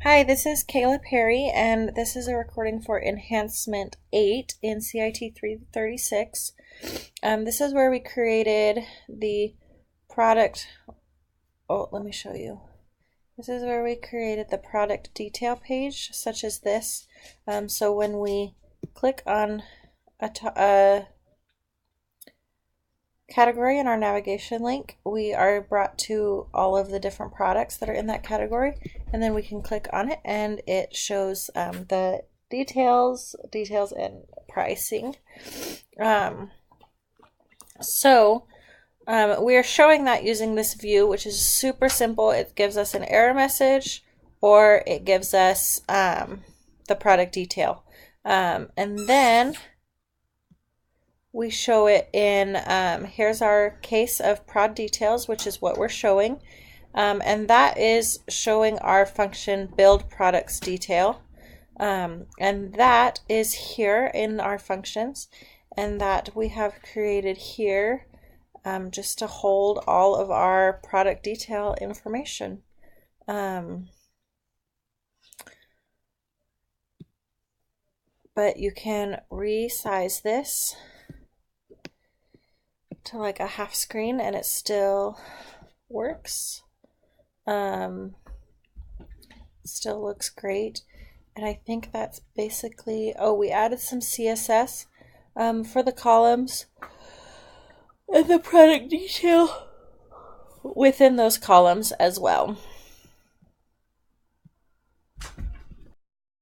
Hi, this is Kayla Perry, and this is a recording for Enhancement 8 in CIT 336. This is where we created the product. Oh, let me show you. This is where we created the product detail page, such as this. So when we click on a category in our navigation link, we are brought to all of the different products that are in that category, and then we can click on it and it shows the details and pricing. We are showing that using this view, which is super simple. It gives us an error message or it gives us the product detail, and then we show it in, here's our case of prod details, which is what we're showing. And that is showing our function build products detail. And that is here in our functions, and that we have created here just to hold all of our product detail information. But you can resize this to like a half screen and it still works. Still looks great. And I think that's basically, we added some CSS for the columns and the product detail within those columns as well.